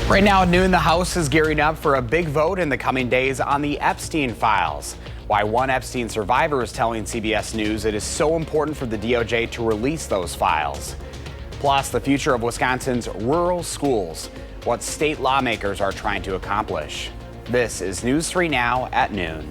Right now at noon, the House is gearing up for a big vote in the coming days on the Epstein files. Why one Epstein survivor is telling CBS News it is so important for the DOJ to release those files. Plus, the future of Wisconsin's rural schools, what state lawmakers are trying to accomplish. This is News 3 Now at noon.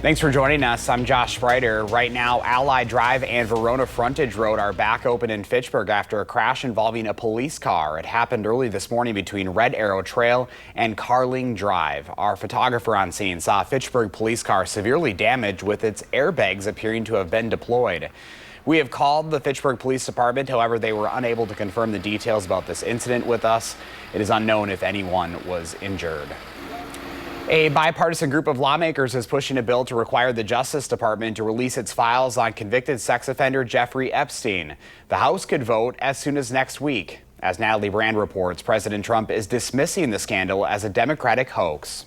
Thanks for joining us. I'm Josh Spreiter. Right now, Ally Drive and Verona Frontage Road are back open in Fitchburg after a crash involving a police car. It happened early this morning between Red Arrow Trail and Carling Drive. Our photographer on scene saw a Fitchburg police car severely damaged with its airbags appearing to have been deployed. We have called the Fitchburg Police Department. However, they were unable to confirm the details about this incident with us. It is unknown if anyone was injured. A bipartisan group of lawmakers is pushing a bill to require the Justice Department to release its files on convicted sex offender Jeffrey Epstein. The House could vote as soon as next week. As Natalie Brand reports, President Trump is dismissing the scandal as a Democratic hoax.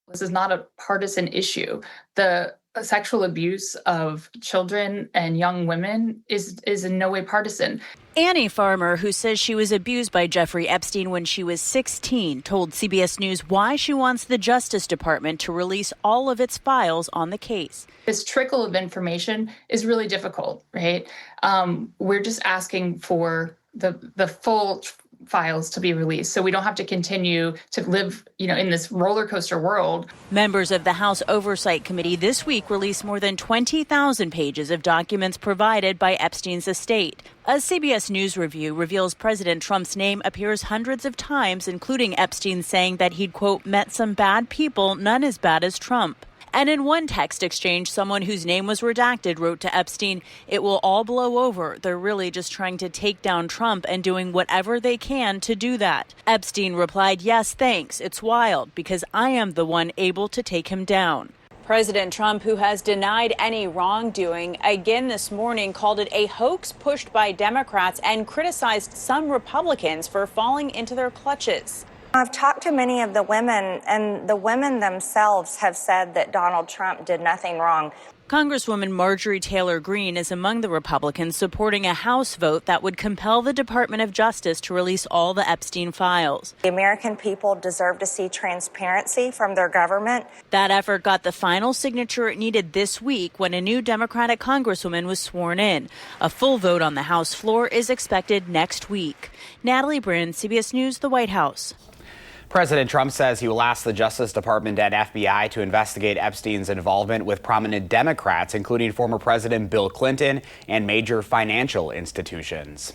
This is not a partisan issue. The sexual abuse of children and young women is in no way partisan. Annie Farmer, who says she was abused by Jeffrey Epstein when she was 16, told CBS News why she wants the Justice Department to release all of its files on the case. This trickle of information is really difficult, right? We're just asking for the full files to be released so we don't have to continue to live, in this roller coaster world. Members of the House Oversight Committee this week released more than 20,000 pages of documents provided by Epstein's estate. A CBS News review reveals President Trump's name appears hundreds of times, including Epstein saying that he'd, quote, met some bad people, none as bad as Trump. And in one text exchange, someone whose name was redacted wrote to Epstein, "It will all blow over. They're really just trying to take down Trump and doing whatever they can to do that." Epstein replied, "Yes, thanks. It's wild because I am the one able to take him down." President Trump, who has denied any wrongdoing, again this morning called it a hoax pushed by Democrats and criticized some Republicans for falling into their clutches. I've talked to many of the women, and the women themselves have said that Donald Trump did nothing wrong. Congresswoman Marjorie Taylor Greene is among the Republicans supporting a House vote that would compel the Department of Justice to release all the Epstein files. The American people deserve to see transparency from their government. That effort got the final signature it needed this week when a new Democratic Congresswoman was sworn in. A full vote on the House floor is expected next week. Natalie Brand, CBS News, the White House. President Trump says he will ask the Justice Department and FBI to investigate Epstein's involvement with prominent Democrats, including former President Bill Clinton and major financial institutions.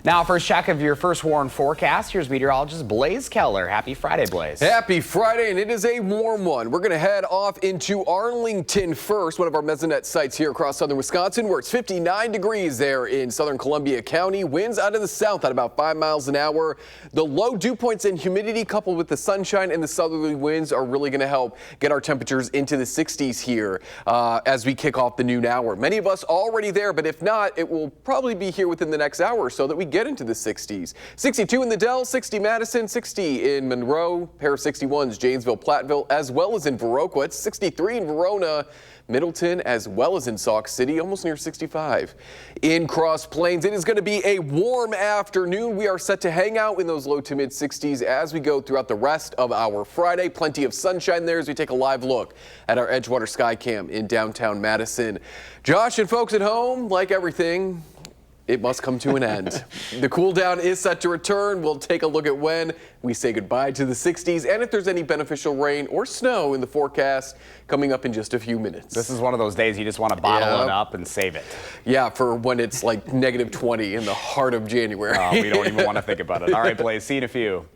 Now, first check of your first warm forecast. Here's meteorologist Blaze Keller. Happy Friday, Blaze. Happy Friday, and it is a warm one. We're going to head off into Arlington first, one of our mesonet sites here across southern Wisconsin, where it's 59 degrees there in southern Columbia County. Winds out of the south at about 5 miles an hour. The low dew points and humidity coupled with the sunshine and the southerly winds are really going to help get our temperatures into the 60s here as we kick off the noon hour. Many of us already there, but if not, it will probably be here within the next hour or so that we get into the 60s. 62 in the Dell, 60 Madison, 60 in Monroe, pair of 61s, Janesville, Platteville, as well as in Viroqua. It's 63 in Verona, Middleton, as well as in Sauk City, almost near 65. In Cross Plains, it is going to be a warm afternoon. We are set to hang out in those low to mid 60s as we go throughout the rest of our Friday. Plenty of sunshine there as we take a live look at our Edgewater Sky Cam in downtown Madison. Josh and folks at home, like everything, it must come to an end. The cool down is set to return. We'll take a look at when we say goodbye to the 60s and if there's any beneficial rain or snow in the forecast coming up in just a few minutes. This is one of those days you just want to bottle it up and save it. Yeah, for when it's like negative 20 in the heart of January. Oh, we don't even want to think about it. All right, Blaze, see you in a few.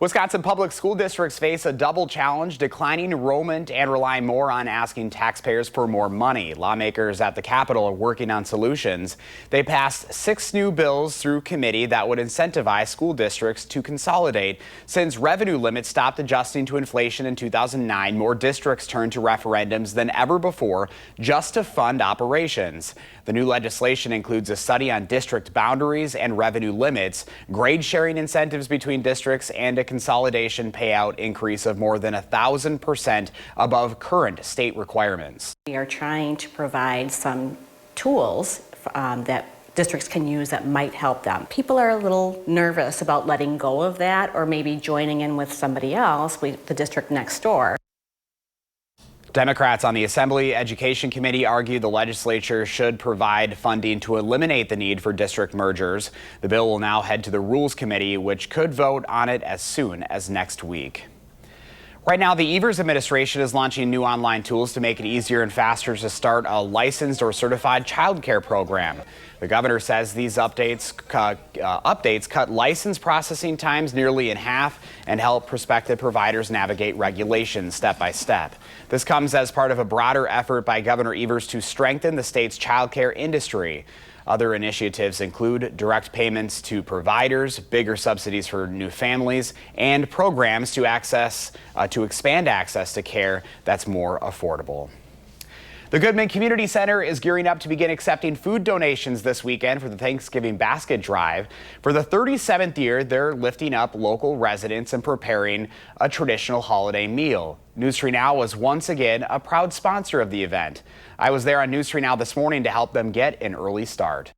Wisconsin public school districts face a double challenge, declining enrollment and relying more on asking taxpayers for more money. Lawmakers at the Capitol are working on solutions. They passed 6 new bills through committee that would incentivize school districts to consolidate. Since revenue limits stopped adjusting to inflation in 2009, more districts turned to referendums than ever before just to fund operations. The new legislation includes a study on district boundaries and revenue limits, grade sharing incentives between districts, and a consolidation payout increase of more than 1,000% above current state requirements. We are trying to provide some tools districts can use that might help them. People are a little nervous about letting go of that or maybe joining in with somebody else, the district next door. Democrats on the Assembly Education Committee argue the legislature should provide funding to eliminate the need for district mergers. The bill will now head to the Rules Committee, which could vote on it as soon as next week. Right now, the Evers administration is launching new online tools to make it easier and faster to start a licensed or certified child care program. The governor says these updates cut license processing times nearly in half and help prospective providers navigate regulations step by step. This comes as part of a broader effort by Governor Evers to strengthen the state's child care industry. Other initiatives include direct payments to providers, bigger subsidies for new families, and programs to expand access to care that's more affordable. The Goodman Community Center is gearing up to begin accepting food donations this weekend for the Thanksgiving Basket Drive. For the 37th year, they're lifting up local residents and preparing a traditional holiday meal. News 3 Now was once again a proud sponsor of the event. I was there on News 3 Now this morning to help them get an early start.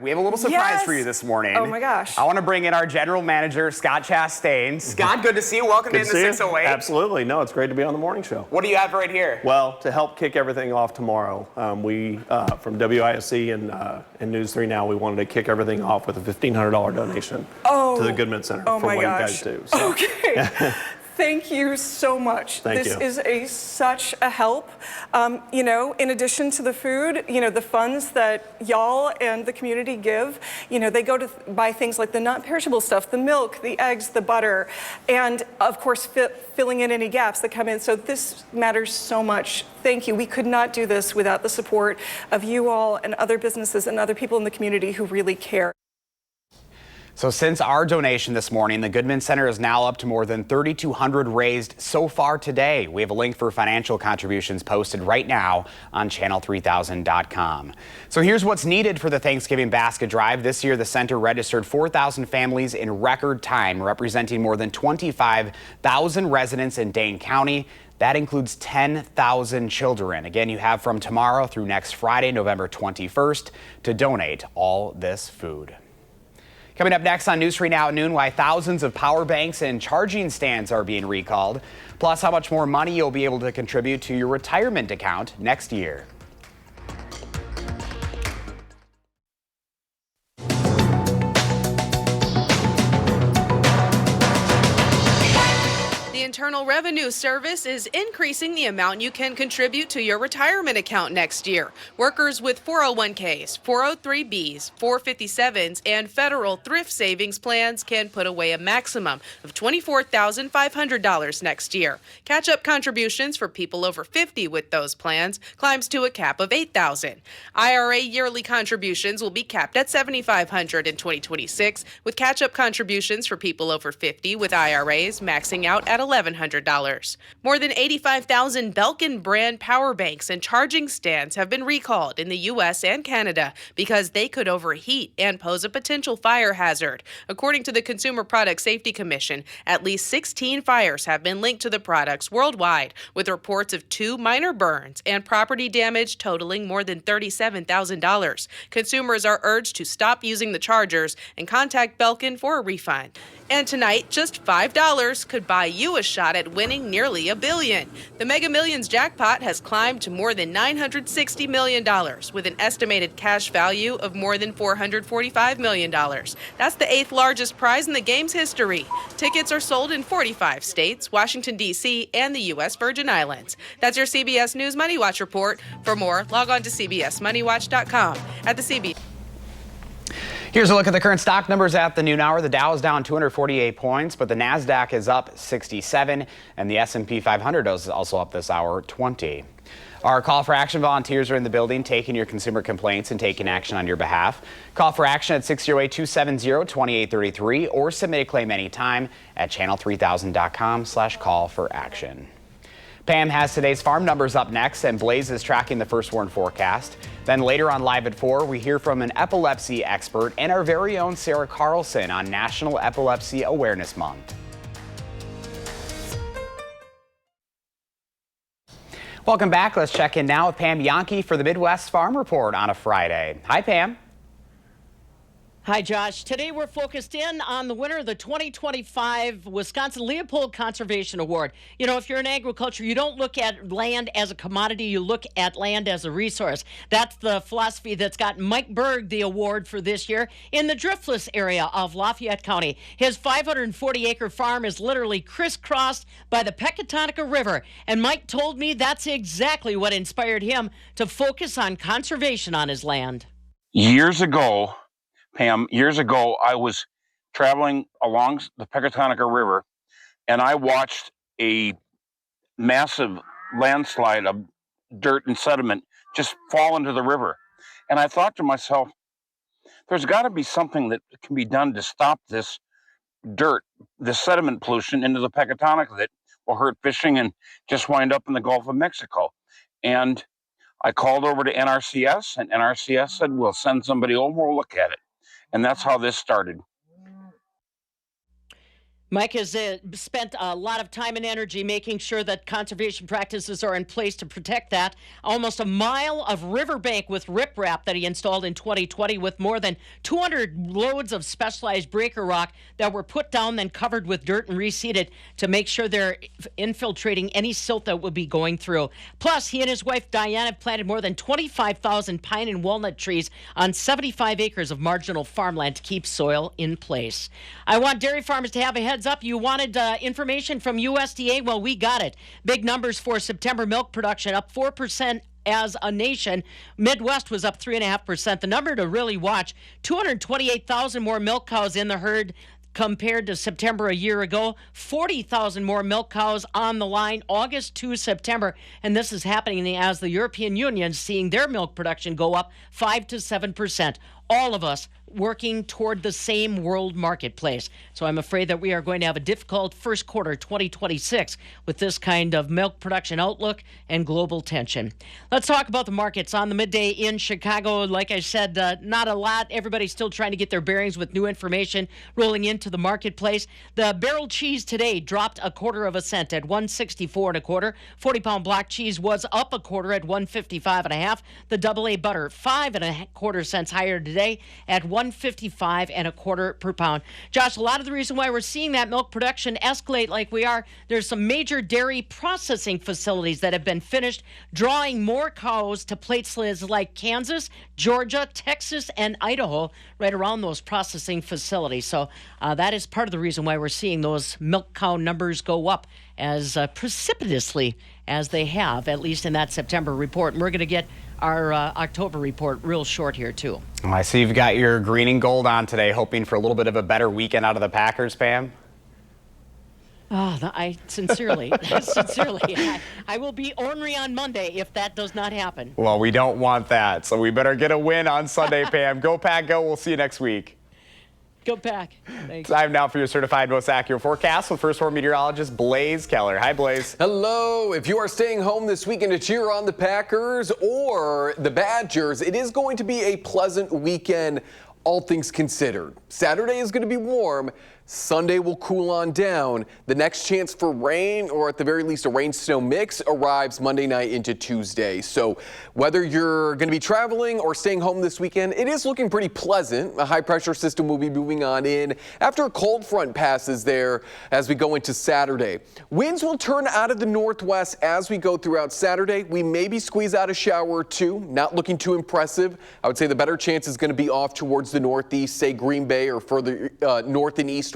We have a little surprise for you this morning. Oh my gosh. I want to bring in our general manager, Scott Chastain. Scott, good to see you. Welcome to the 608. Absolutely. No, it's great to be on the morning show. What do you have right here? Well, to help kick everything off tomorrow, we from WISC and News 3 Now, we wanted to kick everything off with a $1,500 donation to the Goodman Center for what you guys do. So. Okay. Thank you so much. Thank you. This is such a help. In addition to the food, the funds that y'all and the community give, they go to buy things like the non-perishable stuff, the milk, the eggs, the butter, and of course, filling in any gaps that come in. So this matters so much. Thank you. We could not do this without the support of you all and other businesses and other people in the community who really care. So since our donation this morning, the Goodman Center is now up to more than $3,200 raised so far today. We have a link for financial contributions posted right now on channel3000.com. So here's what's needed for the Thanksgiving Basket Drive. This year, the center registered 4,000 families in record time, representing more than 25,000 residents in Dane County. That includes 10,000 children. Again, you have from tomorrow through next Friday, November 21st, to donate all this food. Coming up next on News 3 Now at noon, why thousands of power banks and charging stands are being recalled, plus how much more money you'll be able to contribute to your retirement account next year. The Internal Revenue Service is increasing the amount you can contribute to your retirement account next year. Workers with 401ks, 403bs, 457s, and federal thrift savings plans can put away a maximum of $24,500 next year. Catch-up contributions for people over 50 with those plans climbs to a cap of $8,000. IRA yearly contributions will be capped at $7,500 in 2026, with catch-up contributions for people over 50 with IRAs maxing out at $1,100. More than 85,000 Belkin brand power banks and charging stands have been recalled in the U.S. and Canada because they could overheat and pose a potential fire hazard. According to the Consumer Product Safety Commission, at least 16 fires have been linked to the products worldwide, with reports of 2 minor burns and property damage totaling more than $37,000. Consumers are urged to stop using the chargers and contact Belkin for a refund. And tonight, just $5 could buy you a shot at winning nearly $1 billion. The Mega Millions jackpot has climbed to more than $960 million, with an estimated cash value of more than $445 million. That's the 8th largest prize in the game's history. Tickets are sold in 45 states, Washington, D.C., and the U.S. Virgin Islands. That's your CBS News Money Watch report. For more, log on to cbsmoneywatch.com. At the CBS. Here's a look at the current stock numbers at the noon hour. The Dow is down 248 points, but the NASDAQ is up 67, and the S&P 500 is also up this hour 20. Our Call for Action volunteers are in the building taking your consumer complaints and taking action on your behalf. Call for action at 608-270-2833 or submit a claim anytime at channel3000.com/call-for-action. Pam has today's farm numbers up next, and Blaze is tracking the first warn forecast. Then later on Live at 4, we hear from an epilepsy expert and our very own Sarah Carlson on National Epilepsy Awareness Month. Welcome back. Let's check in now with Pam Yankee for the Midwest Farm Report on a Friday. Hi, Pam. Hi, Josh. Today we're focused in on the winner of the 2025 Wisconsin Leopold Conservation Award. You know, if you're in agriculture, you don't look at land as a commodity, you look at land as a resource. That's the philosophy that's got Mike Berg the award for this year in the Driftless area of Lafayette County. His 540-acre farm is literally crisscrossed by the Pecatonica River, and Mike told me that's exactly what inspired him to focus on conservation on his land. Years ago, Pam, I was traveling along the Pecatonica River, and I watched a massive landslide of dirt and sediment just fall into the river. And I thought to myself, there's got to be something that can be done to stop this dirt, this sediment pollution into the Pecatonica that will hurt fishing and just wind up in the Gulf of Mexico. And I called over to NRCS, and NRCS said, we'll send somebody over, we'll look at it. And that's how this started. Mike has spent a lot of time and energy making sure that conservation practices are in place to protect that. Almost a mile of riverbank with riprap that he installed in 2020 with more than 200 loads of specialized breaker rock that were put down, then covered with dirt and reseeded to make sure they're infiltrating any silt that would be going through. Plus, he and his wife Diane have planted more than 25,000 pine and walnut trees on 75 acres of marginal farmland to keep soil in place. I want dairy farmers to have a heads up. You wanted information from USDA? Well, we got it. Big numbers for September milk production, up 4% as a nation. Midwest was up 3.5%. The number to really watch, 228,000 more milk cows in the herd compared to September a year ago. 40,000 more milk cows on the line August to September. And this is happening as the European Union is seeing their milk production go up 5 to 7%. All of us working toward the same world marketplace. So I'm afraid that we are going to have a difficult first quarter 2026 with this kind of milk production outlook and global tension. Let's talk about the markets on the midday in Chicago. Like I said, not a lot. Everybody's still trying to get their bearings with new information rolling into the marketplace. The barrel cheese today dropped 1/4 cent at 164 1/4. 40-pound block cheese was up 1/4 at 155 1/2. The AA butter 5 1/4 cents higher today at 155 1/4 per pound. Josh, a lot of the reason why we're seeing that milk production escalate like we are, there's some major dairy processing facilities that have been finished, drawing more cows to places like Kansas, Georgia, Texas, and Idaho, right around those processing facilities. So that is part of the reason why we're seeing those milk cow numbers go up as precipitously as they have, at least in that September report. And we're going to get our October report real short here, too. I see you've got your green and gold on today, hoping for a little bit of a better weekend out of the Packers, Pam. Oh, I sincerely, I will be ornery on Monday if that does not happen. Well, we don't want that, so we better get a win on Sunday, Pam. Go Pack, go. We'll see you next week. Go Pack. Thanks. Time now for your certified most accurate forecast with First Warn meteorologist Blaze Keller. Hi, Blaze. Hello. If you are staying home this weekend to cheer on the Packers or the Badgers, it is going to be a pleasant weekend, all things considered. Saturday is going to be warm. Sunday will cool on down. The next chance for rain, or at the very least a rain-snow mix, arrives Monday night into Tuesday. So whether you're going to be traveling or staying home this weekend, it is looking pretty pleasant. A high-pressure system will be moving on in after a cold front passes there as we go into Saturday. Winds will turn out of the northwest as we go throughout Saturday. We maybe squeeze out a shower or two. Not looking too impressive. I would say the better chance is going to be off towards the northeast, say Green Bay or further north and east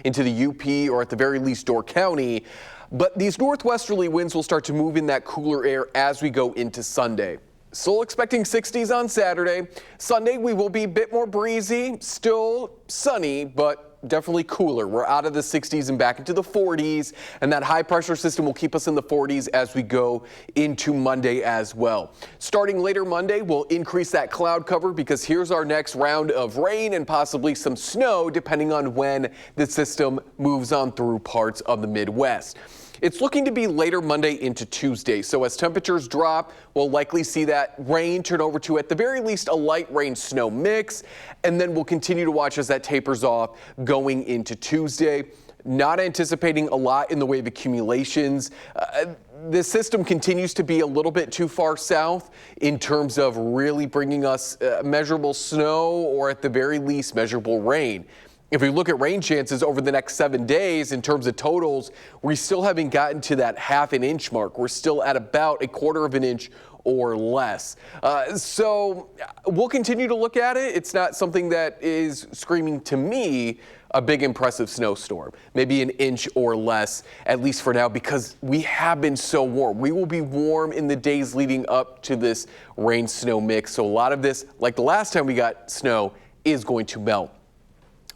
into the UP or at the very least Door County. But these northwesterly winds will start to move in that cooler air as we go into Sunday. Still expecting 60s on Saturday. Sunday we will be a bit more breezy, still sunny, but definitely cooler. We're out of the 60s and back into the 40s, and that high pressure system will keep us in the 40s as we go into Monday as well. Starting later Monday, we'll increase that cloud cover because here's our next round of rain and possibly some snow depending on when the system moves on through parts of the Midwest. It's looking to be later Monday into Tuesday, so as temperatures drop, we'll likely see that rain turn over to, at the very least, a light rain-snow mix, and then we'll continue to watch as that tapers off going into Tuesday. not anticipating a lot in the way of accumulations. The system continues to be a little bit too far south in terms of really bringing us measurable snow or at the very least measurable rain. If we look at rain chances over the next 7 days in terms of totals, we still haven't gotten to that ½ an inch mark. We're still at about ¼ of an inch or less. So we'll continue to look at it. It's not something that is screaming to me a big impressive snowstorm, maybe an inch or less, at least for now, because we have been so warm. We will be warm in the days leading up to this rain-snow mix. So a lot of this, like the last time we got snow, is going to melt.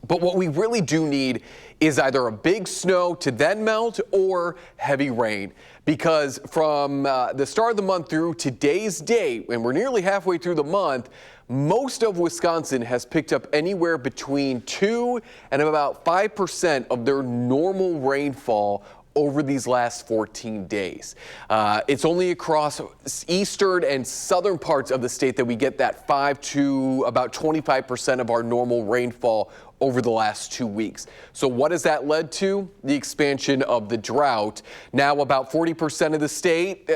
But what we really do need is either a big snow to then melt or heavy rain, because from the start of the month through today's date, and we're nearly halfway through the month, most of Wisconsin has picked up anywhere between 2 and about 5% of their normal rainfall over these last 14 days. It's only across eastern and southern parts of the state that we get that 5 to about 25% of our normal rainfall over the last 2 weeks. So what has that led to? The expansion of the drought. Now about 40% of the state,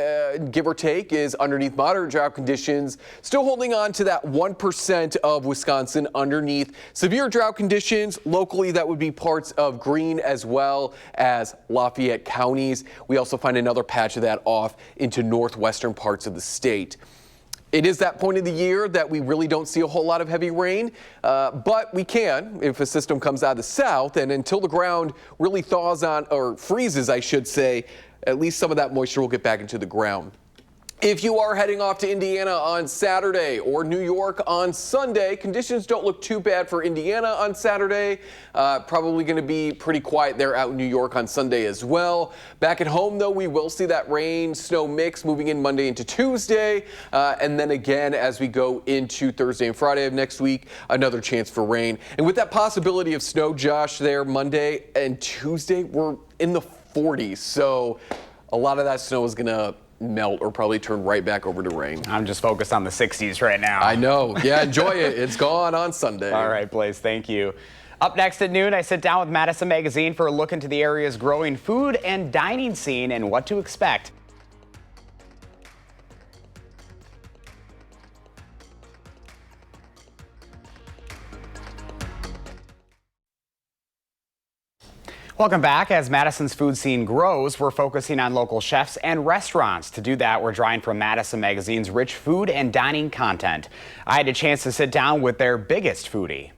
give or take, is underneath moderate drought conditions, still holding on to that 1% of Wisconsin underneath severe drought conditions. Locally, that would be parts of Greene as well as Lafayette counties. We also find another patch of that off into northwestern parts of the state. It is that point of the year that we really don't see a whole lot of heavy rain, but we can if a system comes out of the south, and until the ground really thaws on, or freezes, I should say, at least some of that moisture will get back into the ground. If you are heading off to Indiana on Saturday or New York on Sunday, conditions don't look too bad for Indiana on Saturday. Probably going to be pretty quiet there out in New York on Sunday as well. Back at home, though, we will see that rain-snow mix moving in Monday into Tuesday. And then again, as we go into Thursday and Friday of next week, another chance for rain. And with that possibility of snow, Josh, there Monday and Tuesday, we're in the 40s. So a lot of that snow is going to melt or probably turn right back over to rain. I'm just focused on the 60s right now. I know. Yeah, enjoy it. It's gone on Sunday. All right, Blaze, thank you. Up next at noon, I sit down with Madison Magazine for a look into the area's growing food and dining scene and what to expect. Welcome back. As Madison's food scene grows, we're focusing on local chefs and restaurants. To do that, we're drawing from Madison Magazine's rich food and dining content. I had a chance to sit down with their biggest foodie.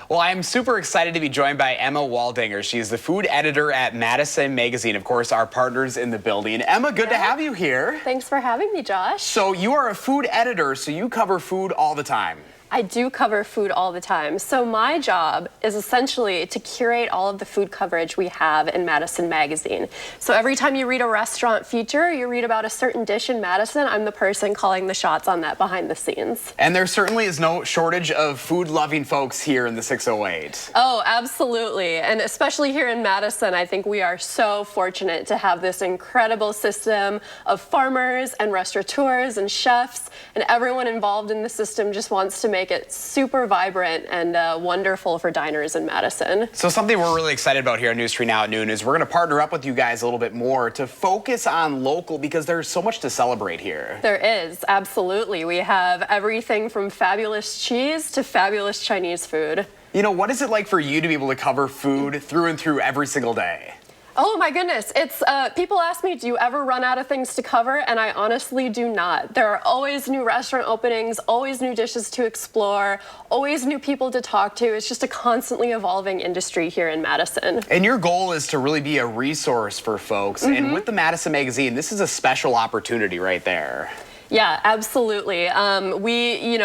Well, I'm super excited to be joined by Emma Waldinger. She is the food editor at Madison Magazine, of course, our partners in the building. Emma, good to have you here. Thanks for having me, Josh. So you are a food editor, so you cover food all the time. I do cover food all the time. So my job is essentially to curate all of the food coverage we have in Madison Magazine. So every time you read a restaurant feature, you read about a certain dish in Madison, I'm the person calling the shots on that behind the scenes. And there certainly is no shortage of food-loving folks here in the 608. Oh, absolutely. And especially here in Madison, I think we are so fortunate to have this incredible system of farmers and restaurateurs and chefs, and everyone involved in the system just wants to make it super vibrant and wonderful for diners in Madison. So something we're really excited about here on News 3 Now at noon is we're going to partner up with you guys a little bit more to focus on local, because there's so much to celebrate here. There is, absolutely. We have everything from fabulous cheese to fabulous Chinese food. You know, what is it like for you to be able to cover food through and through every single day? Oh my goodness, it's people ask me, do you ever run out of things to cover? And I honestly do not. There are always new restaurant openings, always new dishes to explore, always new people to talk to. It's just a constantly evolving industry here in Madison. And your goal is to really be a resource for folks. And with the Madison Magazine, this is a special opportunity right there. Yeah, absolutely. We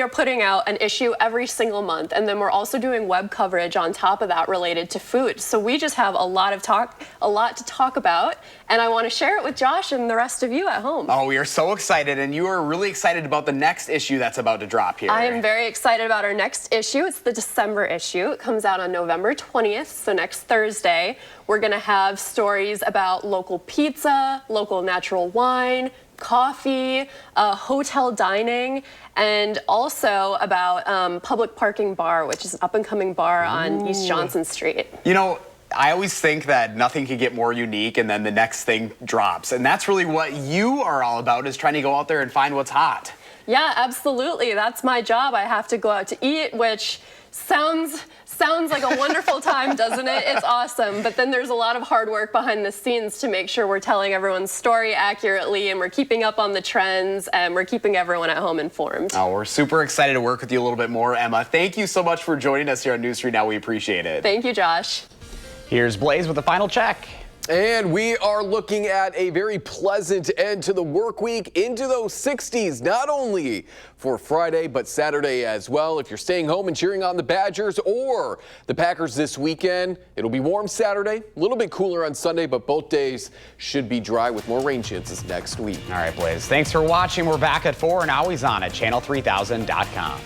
are putting out an issue every single month, and then we're also doing web coverage on top of that related to food. So we just have a lot to talk about, and I want to share it with Josh and the rest of you at home. Oh, we are so excited, and you are really excited about the next issue that's about to drop here. I am very excited about our next issue. It's the December issue. It comes out on November 20th, so next Thursday. We're going to have stories about local pizza, local natural wine, coffee, hotel dining, and also about Public Parking Bar, which is an up-and-coming bar on East Johnson Street. You know, I always think that nothing can get more unique and then the next thing drops. And that's really what you are all about, is trying to go out there and find what's hot. Yeah, absolutely. That's my job. I have to go out to eat, which sounds like a wonderful time, doesn't it? It's awesome. But then there's a lot of hard work behind the scenes to make sure we're telling everyone's story accurately, and we're keeping up on the trends, and we're keeping everyone at home informed. Oh, we're super excited to work with you a little bit more, Emma. Thank you so much for joining us here on News 3 Now. We appreciate it. Thank you, Josh. Here's Blaze with the final check. And we are looking at a very pleasant end to the work week, into those 60s, not only for Friday, but Saturday as well. If you're staying home and cheering on the Badgers or the Packers this weekend, it'll be warm Saturday, a little bit cooler on Sunday, but both days should be dry with more rain chances next week. All right, Blaze. Thanks for watching. We're back at 4 and always on at channel3000.com.